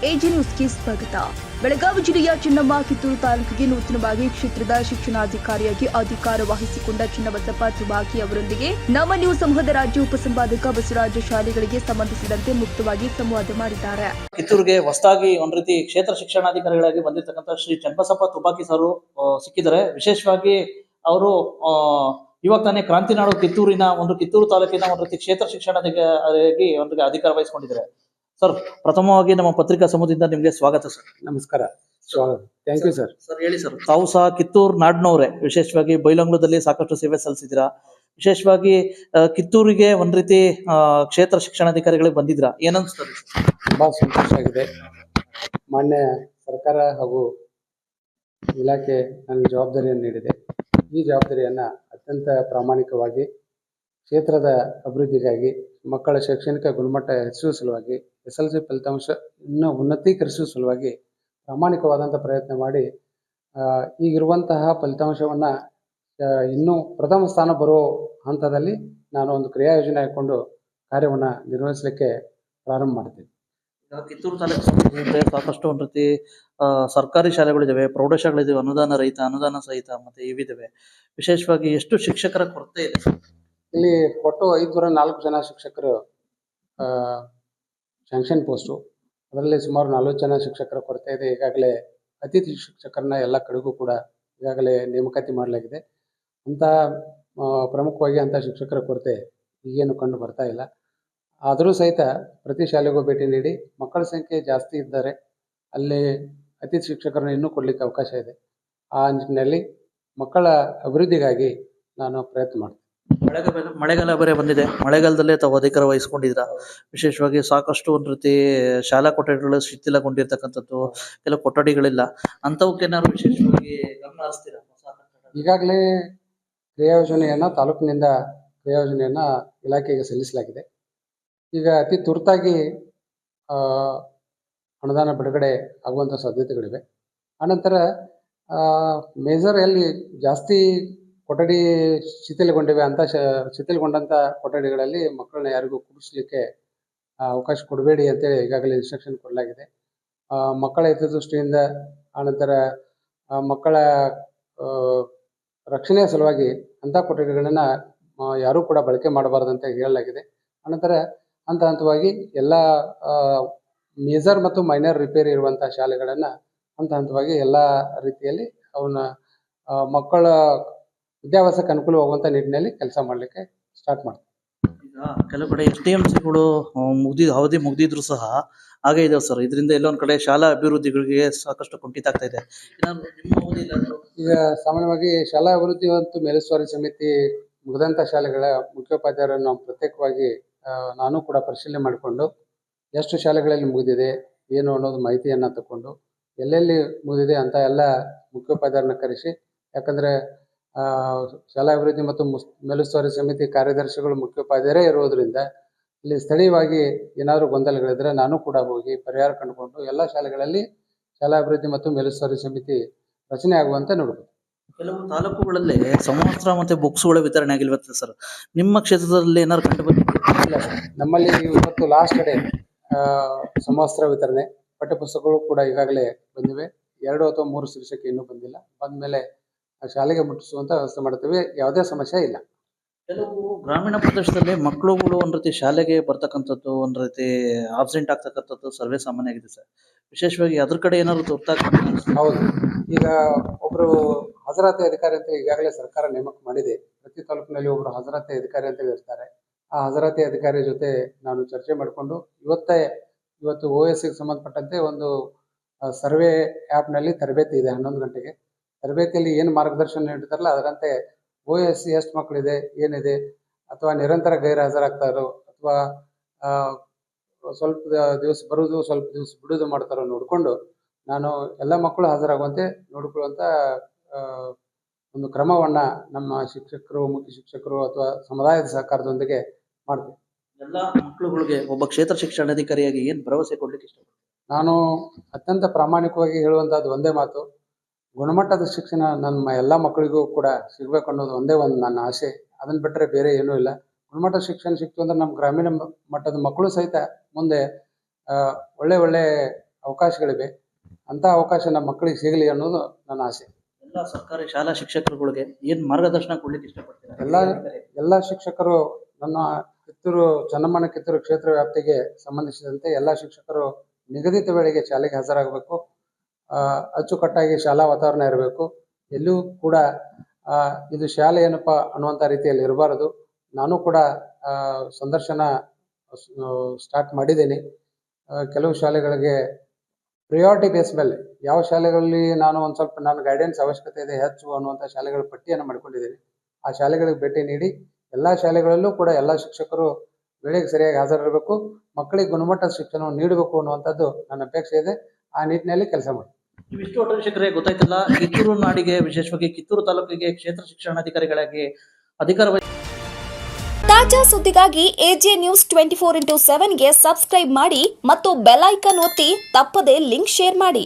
AG ನ್ಯೂಸ್ಗೆ ಸ್ವಾಗತ. ಬೆಳಗಾವಿ ಜಿಲ್ಲೆಯ ಚೆನ್ನಮ್ಮ ಕಿತ್ತೂರು ತಾಲೂಕಿಗೆ ನೂತನವಾಗಿ ಕ್ಷೇತ್ರದ ಶಿಕ್ಷಣಾಧಿಕಾರಿಯಾಗಿ ಅಧಿಕಾರ ವಹಿಸಿಕೊಂಡ ಚನ್ನಬಸಪ್ಪ ತುಬಾಕಿ ಅವರೊಂದಿಗೆ ನಮ್ಮ ನ್ಯೂಸ್ ಸಮೂಹದ ರಾಜ್ಯ ಉಪಸಂಪಾದಕ ಬಸವರಾಜ ಶಾಲೆಗಳಿಗೆ ಸಂಬಂಧಿಸಿದಂತೆ ಮುಕ್ತವಾಗಿ ಸಂವಾದ ಮಾಡಿದ್ದಾರೆ. ಕಿತ್ತೂರಿಗೆ ಹೊಸದಾಗಿ ಒಂದು ರೀತಿ ಕ್ಷೇತ್ರ ಶಿಕ್ಷಣಾಧಿಕಾರಿಗಳಾಗಿ ಬಂದಿರತಕ್ಕಂಥ ಶ್ರೀ ಚನ್ನಬಸಪ್ಪ ತುಬಾಕಿ ಸರ್ ಸಿಕ್ಕಿದ್ದಾರೆ. ವಿಶೇಷವಾಗಿ ಅವರು ಇವಾಗ ತಾನೇ ಕ್ರಾಂತಿನಾಡು ಕಿತ್ತೂರು ತಾಲೂಕಿನ ಒಂದು ರೀತಿ ಕ್ಷೇತ್ರ ಶಿಕ್ಷಣಾಧಿಕಾರಿಯಾಗಿ ಒಂದು ಅಧಿಕಾರ ವಹಿಸಿಕೊಂಡಿದ್ದಾರೆ. ಸರ್, ಪ್ರಥಮವಾಗಿ ನಮ್ಮ ಪತ್ರಿಕಾ ಸಮೂಹದಿಂದ ನಿಮಗೆ ಸ್ವಾಗತ ಸರ್. ನಮಸ್ಕಾರ. Thank you sir. ಸರ್ ಹೇಳಿ ಸರ್, ತಾವು ಸಹ ಕಿತ್ತೂರು ನಾಡಿನವರೇ, ವಿಶೇಷವಾಗಿ ಬೈಲಂಗ್ಲದಲ್ಲಿ ಸಾಕಷ್ಟು ಸೇವೆ ಸಲ್ಲಿಸಿದಿರಾ. ವಿಶೇಷವಾಗಿ ಕಿತ್ತೂರಿಗೆ ಒಂದ್ ರೀತಿ ಕ್ಷೇತ್ರ ಶಿಕ್ಷಣಾಧಿಕಾರಿಗಳಿಗೆ ಬಂದಿದ್ರಾ, ಏನನ್ಸ್ತದೆ? ತುಂಬಾ ಸಂತೋಷ ಆಗಿದೆ. ಮಾನ್ಯ ಸರ್ಕಾರ ಹಾಗೂ ಇಲಾಖೆ ನನಗೆ ಜವಾಬ್ದಾರಿಯನ್ನು ನೀಡಿದೆ. ಈ ಜವಾಬ್ದಾರಿಯನ್ನ ಅತ್ಯಂತ ಪ್ರಾಮಾಣಿಕವಾಗಿ ಕ್ಷೇತ್ರದ ಅಭಿವೃದ್ಧಿಗಾಗಿ, ಮಕ್ಕಳ ಶೈಕ್ಷಣಿಕ ಗುಣಮಟ್ಟ ಹೆಚ್ಚಿಸುವ ಸಲುವಾಗಿ, SLC ಫಲಿತಾಂಶ ಇನ್ನೂ ಉನ್ನತೀಕರಿಸುವ ಸಲುವಾಗಿ ಪ್ರಾಮಾಣಿಕವಾದಂಥ ಪ್ರಯತ್ನ ಮಾಡಿ ಈಗಿರುವಂತಹ ಫಲಿತಾಂಶವನ್ನು ಇನ್ನೂ ಪ್ರಥಮ ಸ್ಥಾನ ಬರೋ ಹಂತದಲ್ಲಿ ನಾನು ಒಂದು ಕ್ರಿಯಾ ಯೋಜನೆ ಹಾಕಿಕೊಂಡು ಕಾರ್ಯವನ್ನು ನಿರ್ವಹಿಸಲಿಕ್ಕೆ ಪ್ರಾರಂಭ ಮಾಡ್ತೀನಿ. ಕಿತ್ತೂರು ತಾಲೂಕು ಸಾಕಷ್ಟು ಒಂದು ರೀತಿ ಸರ್ಕಾರಿ ಶಾಲೆಗಳಿದ್ದಾವೆ, ಪ್ರೌಢಶಾಲೆಗಳಿದ್ದಾವೆ, ಅನುದಾನ ರಹಿತ, ಅನುದಾನ ಸಹಿತ, ಮತ್ತೆ ಇವಿದ್ದಾವೆ. ವಿಶೇಷವಾಗಿ ಎಷ್ಟು ಶಿಕ್ಷಕರ ಕೊರತೆ ಇದೆ? ಇಲ್ಲಿ ಒಟ್ಟು 504 ಜನ ಶಿಕ್ಷಕರು ಸ್ಯಾಂಕ್ಷನ್ ಪೋಸ್ಟು, ಅದರಲ್ಲಿ ಸುಮಾರು 40 ಜನ ಶಿಕ್ಷಕರ ಕೊರತೆ ಇದೆ. ಈಗಾಗಲೇ ಅತಿಥಿ ಶಿಕ್ಷಕರನ್ನ ಎಲ್ಲ ಕಡೆಗೂ ಕೂಡ ಈಗಾಗಲೇ ನೇಮಕಾತಿ ಮಾಡಲಾಗಿದೆ. ಅಂಥ ಪ್ರಮುಖವಾಗಿ ಅಂಥ ಶಿಕ್ಷಕರ ಕೊರತೆ ಈಗೇನು ಕಂಡು ಬರ್ತಾ ಇಲ್ಲ. ಆದರೂ ಸಹಿತ ಪ್ರತಿ ಶಾಲೆಗೂ ಭೇಟಿ ನೀಡಿ ಮಕ್ಕಳ ಸಂಖ್ಯೆ ಜಾಸ್ತಿ ಇದ್ದಾರೆ, ಅಲ್ಲಿ ಅತಿಥಿ ಶಿಕ್ಷಕರನ್ನ ಇನ್ನೂ ಕೊಡಲಿಕ್ಕೆ ಅವಕಾಶ ಇದೆ. ಆ ನಿಟ್ಟಿನಲ್ಲಿ ಮಕ್ಕಳ ಅಭಿವೃದ್ಧಿಗಾಗಿ ನಾನು ಪ್ರಯತ್ನ ಮಾಡ್ತೀನಿ. ಮಳೆಗಾಲ ಬೇರೆ ಬಂದಿದೆ, ಮಳೆಗಾಲದಲ್ಲೇ ತಾವು ಅಧಿಕಾರ ವಹಿಸ್ಕೊಂಡಿದ್ರ. ವಿಶೇಷವಾಗಿ ಸಾಕಷ್ಟು ಒಂದು ರೀತಿ ಶಾಲಾ ಕೊಠಡಿಗಳು ಶಿಥಿಲಗೊಂಡಿರ್ತಕ್ಕಂಥದ್ದು, ಕೆಲವು ಕೊಠಡಿಗಳಿಲ್ಲ, ಅಂಥವಕ್ಕೇನಾದ್ರು ವಿಶೇಷವಾಗಿ ಗಮನ ಹರಿಸ್ತೀರಾ? ಈಗಾಗಲೇ ಕ್ರಿಯಾ ಯೋಜನೆಯನ್ನು ತಾಲೂಕಿನಿಂದ ಕ್ರಿಯಾ ಯೋಜನೆಯನ್ನು ಇಲಾಖೆಗೆ ಸಲ್ಲಿಸಲಾಗಿದೆ. ಈಗ ಅತಿ ತುರ್ತಾಗಿ ಅನುದಾನ ಬಿಡುಗಡೆ ಆಗುವಂಥ ಸಾಧ್ಯತೆಗಳಿವೆ. ಆನಂತರ ಮೇಜರ್ ಎಲ್ಲಿ ಜಾಸ್ತಿ ಕೊಠಡಿ ಶಿಥಿಲಗೊಂಡಿವೆ ಅಂತ ಶಿಥಿಲಗೊಂಡಂಥ ಕೊಠಡಿಗಳಲ್ಲಿ ಮಕ್ಕಳನ್ನ ಯಾರಿಗೂ ಕೂಡಿಸ್ಲಿಕ್ಕೆ ಅವಕಾಶ ಕೊಡಬೇಡಿ ಅಂತೇಳಿ ಈಗಾಗಲೇ ಇನ್ಸ್ಟ್ರಕ್ಷನ್ ಕೊಡಲಾಗಿದೆ. ಮಕ್ಕಳ ಹಿತದೃಷ್ಟಿಯಿಂದ, ಆನಂತರ ಮಕ್ಕಳ ರಕ್ಷಣೆಯ ಸಲುವಾಗಿ ಅಂಥ ಕೊಠಡಿಗಳನ್ನು ಯಾರೂ ಕೂಡ ಬಳಕೆ ಮಾಡಬಾರ್ದಂತ ಹೇಳಲಾಗಿದೆ. ಆನಂತರ ಹಂತ ಹಂತವಾಗಿ ಎಲ್ಲ ಮೇಜರ್ ಮತ್ತು ಮೈನರ್ ರಿಪೇರಿ ಇರುವಂಥ ಶಾಲೆಗಳನ್ನು ಹಂತ ಹಂತವಾಗಿ ಎಲ್ಲ ರೀತಿಯಲ್ಲಿ ಅವನ್ನ ಮಕ್ಕಳ ವಿದ್ಯಾಭ್ಯಾಸಕ್ಕೆ ಅನುಕೂಲವಾಗುವಂಥ ನಿಟ್ಟಿನಲ್ಲಿ ಕೆಲಸ ಮಾಡಲಿಕ್ಕೆ ಸ್ಟಾರ್ಟ್ ಮಾಡ್ತೀವಿ. ಈಗ ಕೆಲವು ಕಡೆ SDMCಗಳು ಅವಧಿ ಮುಗ್ದಿದ್ರು ಸಹ ಹಾಗೆ ಇದಾವೆ ಸರ್. ಇದರಿಂದ ಎಲ್ಲೊಂದು ಕಡೆ ಶಾಲಾ ಅಭಿವೃದ್ಧಿಗಳಿಗೆ ಸಾಕಷ್ಟು ಕುಂಠಿತ ಆಗ್ತಾ ಇದೆ. ಈಗ ಸಾಮಾನ್ಯವಾಗಿ ಶಾಲಾ ಅಭಿವೃದ್ಧಿ ಮತ್ತು ಮೇಲುಸ್ತುವಾರಿ ಸಮಿತಿ ಮುಗಿದಂಥ ಶಾಲೆಗಳ ಮುಖ್ಯೋಪಾಧ್ಯಾಯರನ್ನು ನಾವು ಪ್ರತ್ಯೇಕವಾಗಿ ನಾನು ಕೂಡ ಪರಿಶೀಲನೆ ಮಾಡಿಕೊಂಡು ಎಷ್ಟು ಶಾಲೆಗಳಲ್ಲಿ ಮುಗಿದಿದೆ ಏನು ಅನ್ನೋದು ಮಾಹಿತಿಯನ್ನು ತಗೊಂಡು ಎಲ್ಲೆಲ್ಲಿ ಮುಗಿದಿದೆ ಅಂತ ಎಲ್ಲ ಮುಖ್ಯೋಪಾಧ್ಯಾಯರನ್ನ ಕರೆಸಿ, ಯಾಕಂದರೆ ಶಾಲಾ ಅಭಿವೃದ್ಧಿ ಮತ್ತು ಮೇಲುಸ್ತುವಾರಿ ಸಮಿತಿ ಕಾರ್ಯದರ್ಶಿಗಳು ಮುಖ್ಯೋಪಾಧ್ಯಾಯರೇ ಇರೋದರಿಂದ ಇಲ್ಲಿ ಸ್ಥಳೀಯವಾಗಿ ಏನಾದರೂ ಗೊಂದಲಗಳಿದ್ರೆ ನಾನು ಕೂಡ ಹೋಗಿ ಪರಿಹಾರ ಕಂಡುಕೊಂಡು ಎಲ್ಲ ಶಾಲೆಗಳಲ್ಲಿ ಶಾಲಾ ಅಭಿವೃದ್ಧಿ ಮತ್ತು ಮೇಲುಸ್ತುವಾರಿ ಸಮಿತಿ ರಚನೆ ಆಗುವಂತೆ ನೋಡಬಹುದು. ಕೆಲವು ತಾಲೂಕುಗಳಲ್ಲಿ ಸಮವಸ್ತ್ರ ಮತ್ತೆ ಬುಕ್ಸ್ಗಳ ವಿತರಣೆ ಆಗಿಲ್ವತ್ತೆ ಸರ್, ನಿಮ್ಮ ಕ್ಷೇತ್ರದಲ್ಲಿ ಏನಾದ್ರು ಕಂಡು ಬಂದಿಲ್ಲ? ನಮ್ಮಲ್ಲಿ ಇವತ್ತು ಲಾಸ್ಟ್ ಡೇ ಸಮವಸ್ತ್ರ ವಿತರಣೆ, ಪಠ್ಯಪುಸ್ತಕಗಳು ಕೂಡ ಈಗಾಗಲೇ ಬಂದಿವೆ. 2 ಅಥವಾ 3 ಶೀರ್ಷಿಕೆ ಇನ್ನೂ ಬಂದಿಲ್ಲ. ಬಂದಮೇಲೆ ಶಾಲೆಗೆ ಮುಟ್ಟಿಸುವಂಥ ವ್ಯವಸ್ಥೆ ಮಾಡ್ತೀವಿ, ಯಾವುದೇ ಸಮಸ್ಯೆ ಇಲ್ಲ. ಕೆಲವು ಗ್ರಾಮೀಣ ಪ್ರದೇಶದಲ್ಲಿ ಮಕ್ಕಳುಗಳು ಒಂದು ರೀತಿ ಶಾಲೆಗೆ ಬರ್ತಕ್ಕಂಥದ್ದು, ಒಂದು ರೀತಿ ಆಬ್ಸೆಂಟ್ ಆಗ್ತಕ್ಕಂಥದ್ದು ಸರ್ವೇ ಸಾಮಾನ್ಯ ಆಗಿದೆ ಸರ್. ವಿಶೇಷವಾಗಿ ಅದ್ರ ಕಡೆ ಏನಾದ್ರು ತುರ್ತಾಗಿ? ಹೌದು, ಈಗ ಒಬ್ಬರು ಹಾಜರಾತಿ ಅಧಿಕಾರಿ ಅಂತ ಈಗಾಗಲೇ ಸರ್ಕಾರ ನೇಮಕ ಮಾಡಿದೆ. ಪ್ರತಿ ತಾಲೂಕಿನಲ್ಲಿ ಒಬ್ಬರು ಹಾಜರಾತಿ ಅಧಿಕಾರಿ ಅಂತ ಇರ್ತಾರೆ. ಆ ಹಾಜರಾತಿ ಅಧಿಕಾರಿ ಜೊತೆ ನಾನು ಚರ್ಚೆ ಮಾಡಿಕೊಂಡು ಇವತ್ತು OSಗೆ ಸಂಬಂಧಪಟ್ಟಂತೆ ಒಂದು ಸರ್ವೆ ಆ್ಯಪ್ನಲ್ಲಿ ತರಬೇತಿ ಇದೆ 11 ಗಂಟೆಗೆ. ತರಬೇತಿಯಲ್ಲಿ ಏನು ಮಾರ್ಗದರ್ಶನ ನೀಡ್ತಾರಲ್ಲ ಅದರಂತೆ OS ಎಷ್ಟು ಮಕ್ಕಳಿದೆ, ಏನಿದೆ, ಅಥವಾ ನಿರಂತರ ಗೈರು ಹಾಜರಾಗ್ತಾರೋ ಅಥವಾ ಸ್ವಲ್ಪ ದಿವಸ ಬರೋದು ಸ್ವಲ್ಪ ದಿವಸ ಬಿಡೋದು ಮಾಡ್ತಾರೋ ನೋಡಿಕೊಂಡು ನಾನು ಎಲ್ಲ ಮಕ್ಕಳು ಹಾಜರಾಗುವಂತೆ ನೋಡಿಕೊಳ್ಳುವಂಥ ಒಂದು ಕ್ರಮವನ್ನು ನಮ್ಮ ಶಿಕ್ಷಕರು, ಮುಖ್ಯ ಶಿಕ್ಷಕರು ಅಥವಾ ಸಮುದಾಯದ ಸಹಕಾರದೊಂದಿಗೆ ಮಾಡ್ತೀವಿ. ಎಲ್ಲ ಮಕ್ಕಳುಗಳಿಗೆ ಒಬ್ಬ ಕ್ಷೇತ್ರ ಶಿಕ್ಷಣಾಧಿಕಾರಿಯಾಗಿ ಏನು ಭರವಸೆ ಕೊಡ್ಲಿಕ್ಕೆ ಇಷ್ಟಪಡ್ತೀನಿ? ನಾನು ಅತ್ಯಂತ ಪ್ರಾಮಾಣಿಕವಾಗಿ ಹೇಳುವಂಥದ್ದು ಒಂದೇ ಮಾತು, ಗುಣಮಟ್ಟದ ಶಿಕ್ಷಣ ನಮ್ಮ ಎಲ್ಲ ಮಕ್ಕಳಿಗೂ ಕೂಡ ಸಿಗಬೇಕು ಅನ್ನೋದು ಒಂದೇ ಒಂದು ನನ್ನ ಆಸೆ. ಅದನ್ನು ಬಿಟ್ಟರೆ ಬೇರೆ ಏನೂ ಇಲ್ಲ. ಗುಣಮಟ್ಟದ ಶಿಕ್ಷಣ ಸಿಕ್ತು ಅಂದ್ರೆ ನಮ್ಮ ಗ್ರಾಮೀಣ ಮಟ್ಟದ ಮಕ್ಕಳು ಸಹಿತ ಮುಂದೆ ಒಳ್ಳೆ ಅವಕಾಶಗಳಿವೆ. ಅಂಥ ಅವಕಾಶ ನಮ್ಮ ಮಕ್ಕಳಿಗೆ ಸಿಗಲಿ ಅನ್ನೋದು ನನ್ನ ಆಸೆ. ಎಲ್ಲ ಸರ್ಕಾರಿ ಶಾಲಾ ಶಿಕ್ಷಕರುಗಳಿಗೆ ಏನ್ ಮಾರ್ಗದರ್ಶನ ಕೊಡ್ಲಿಕ್ಕೆ ಇಷ್ಟಪಡ್ತೀರಾ? ಎಲ್ಲ ಶಿಕ್ಷಕರು ನನ್ನ ಚನ್ನಮ್ಮನ ಕಿತ್ತೂರು ಕ್ಷೇತ್ರ ವ್ಯಾಪ್ತಿಗೆ ಸಂಬಂಧಿಸಿದಂತೆ ಎಲ್ಲ ಶಿಕ್ಷಕರು ನಿಗದಿತ ವೇಳೆಗೆ ಶಾಲೆಗೆ ಹಾಜರಾಗಬೇಕು. ಅಚ್ಚುಕಟ್ಟಾಗಿ ಶಾಲಾ ವಾತಾವರಣ ಇರಬೇಕು. ಎಲ್ಲೂ ಕೂಡ ಇದು ಶಾಲೆ ಏನಪ್ಪ ಅನ್ನುವಂಥ ರೀತಿಯಲ್ಲಿ ಇರಬಾರದು. ನಾನು ಕೂಡ ಸಂದರ್ಶನ ಸ್ಟಾರ್ಟ್ ಮಾಡಿದ್ದೀನಿ. ಕೆಲವು ಶಾಲೆಗಳಿಗೆ ಪ್ರಿಯಾರಿಟಿ ಬೇಸ್ ಮೇಲೆ ಯಾವ ಶಾಲೆಗಳಲ್ಲಿ ನಾನು ಒಂದು ಸ್ವಲ್ಪ ನನ್ನ ಗೈಡೆನ್ಸ್ ಅವಶ್ಯಕತೆ ಇದೆ ಹೆಚ್ಚು ಅನ್ನುವಂಥ ಶಾಲೆಗಳ ಪಟ್ಟಿಯನ್ನು ಮಾಡ್ಕೊಂಡಿದ್ದೀನಿ. ಆ ಶಾಲೆಗಳಿಗೆ ಭೇಟಿ ನೀಡಿ ಎಲ್ಲ ಶಾಲೆಗಳಲ್ಲೂ ಕೂಡ ಎಲ್ಲ ಶಿಕ್ಷಕರು ವೇಳೆಗೆ ಸರಿಯಾಗಿ ಹಾಜರಿರಬೇಕು, ಮಕ್ಕಳಿಗೆ ಗುಣಮಟ್ಟದ ಶಿಕ್ಷಣವನ್ನು ನೀಡಬೇಕು ಅನ್ನುವಂಥದ್ದು ನನ್ನ ಅಪೇಕ್ಷೆ ಇದೆ. ಆ ನಿಟ್ಟಿನಲ್ಲಿ ಕೆಲಸ ಮಾಡಿ. ಇವಿಷ್ಟು ಒಟ್ಟು ಶಿಕ್ಷಕರೇ ಗೊತ್ತಾಯ್ತಲ್ಲ, ಕಿತ್ತೂರು ನಾಡಿಗೆ ವಿಶೇಷವಾಗಿ ಕಿತ್ತೂರು ತಾಲೂಕಿಗೆ ಕ್ಷೇತ್ರ ಶಿಕ್ಷಣಾಧಿಕಾರಿಗಳಾಗಿ ಅಧಿಕಾರ ತಾಜಾ ಸುದ್ದಿಗಾಗಿ ಎಜೆ ನ್ಯೂಸ್ 24/7 ಗೆ ಸಬ್ಸ್ಕ್ರೈಬ್ ಮಾಡಿ ಮತ್ತು ಬೆಲ್ ಐಕಾನ್ ಒತ್ತಿ ತಪ್ಪದೇ ಲಿಂಕ್ ಶೇರ್ ಮಾಡಿ.